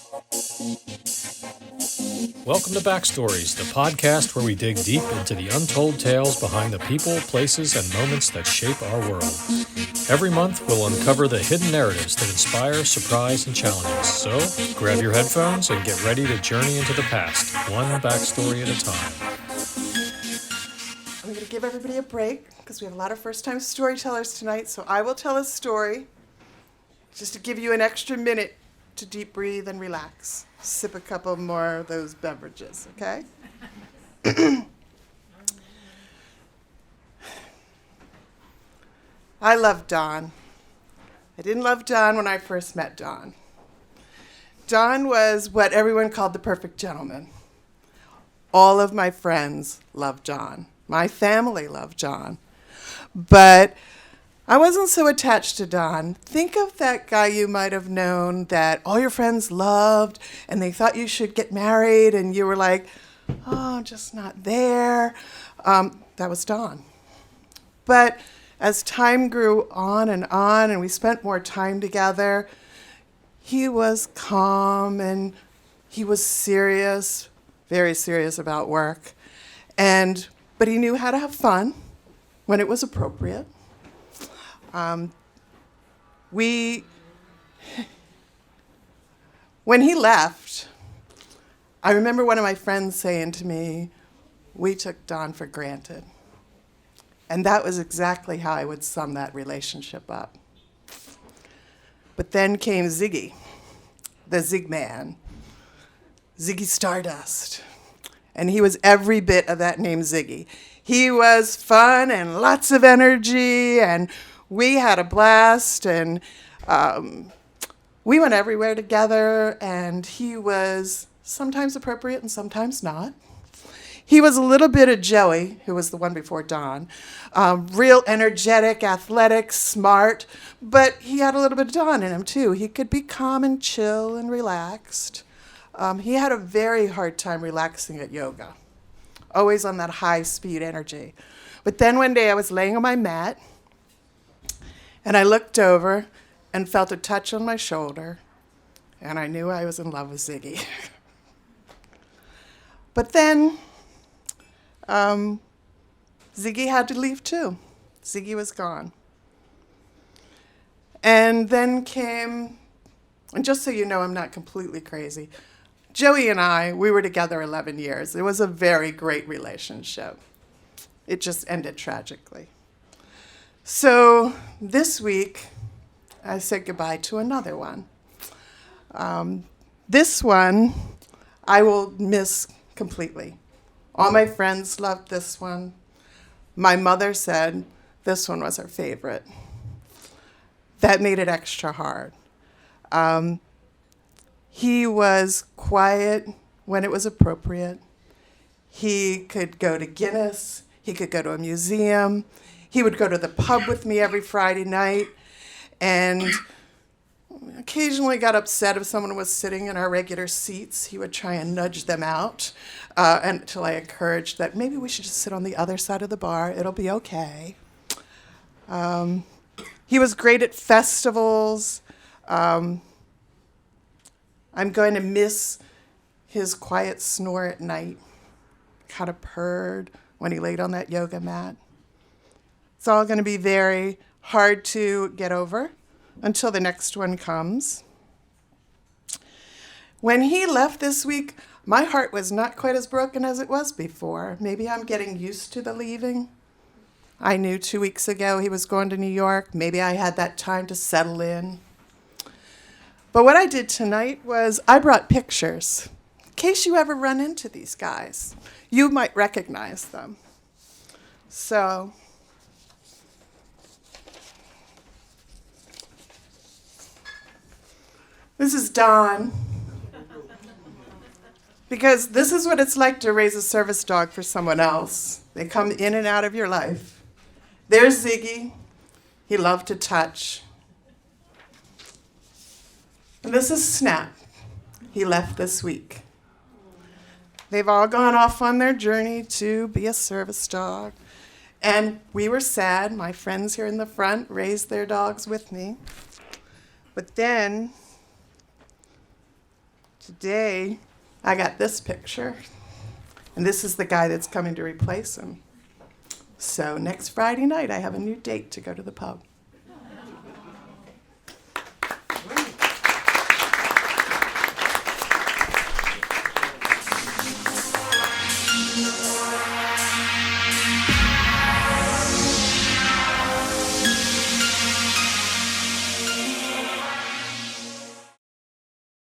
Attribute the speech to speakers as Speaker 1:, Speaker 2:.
Speaker 1: Welcome to Backstories, the podcast where we dig deep into the untold tales behind the people, places, and moments that shape our world. Every month, we'll uncover the hidden narratives that inspire, surprise, and challenge us. So, grab your headphones and get ready to journey into the past, one backstory at a time.
Speaker 2: I'm going to give everybody a break because we have a lot of first-time storytellers tonight, so I will tell a story just to give you an extra minute to deep breathe and relax. Sip a couple more of those beverages, okay? I love Don. I didn't love Don when I first met Don. Don was what everyone called the perfect gentleman. All of my friends loved Don. My family loved Don. But I wasn't so attached to Don. Think of that guy you might have known that all your friends loved and they thought you should get married and you were like, oh, I'm just not there. That was Don. But as time grew on and we spent more time together, he was calm and he was serious, very serious about work. But he knew how to have fun when it was appropriate. When he left, I remember one of my friends saying to me, we took Don for granted. And that was exactly how I would sum that relationship up. But then came Ziggy, the Zig Man, Ziggy Stardust. And he was every bit of that name Ziggy. He was fun and lots of energy, and we had a blast, and we went everywhere together, and he was sometimes appropriate and sometimes not. He was a little bit of Joey, who was the one before Don, real energetic, athletic, smart, but he had a little bit of Don in him too. He could be calm and chill and relaxed. He had a very hard time relaxing at yoga, always on that high-speed energy. But then one day I was laying on my mat, and I looked over and felt a touch on my shoulder, and I knew I was in love with Ziggy. But then Ziggy had to leave too. Ziggy was gone. And then came, and just so you know, I'm not completely crazy, Joey and I, we were together 11 years. It was a very great relationship. It just ended tragically. So this week, I said goodbye to another one. This one, I will miss completely. All my friends loved this one. My mother said this one was her favorite. That made it extra hard. He was quiet when it was appropriate. He could go to Guinness. He could go to a museum. He would go to the pub with me every Friday night, and occasionally got upset if someone was sitting in our regular seats. He would try and nudge them out until I encouraged that maybe we should just sit on the other side of the bar. It'll be okay. He was great at festivals. I'm going to miss his quiet snore at night, kind of purred when he laid on that yoga mat. It's all going to be very hard to get over until the next one comes. When he left this week, my heart was not quite as broken as it was before. Maybe I'm getting used to the leaving. I knew 2 weeks ago he was going to New York. Maybe I had that time to settle in. But what I did tonight was I brought pictures. In case you ever run into these guys, you might recognize them. So this is Don. Because this is what it's like to raise a service dog for someone else. They come in and out of your life. There's Ziggy. He loved to touch. And this is Snap. He left this week. They've all gone off on their journey to be a service dog. And we were sad. My friends here in the front raised their dogs with me. But then Today, I got this picture, and this is the guy that's coming to replace him. So next Friday night, I have a new date to go to the pub.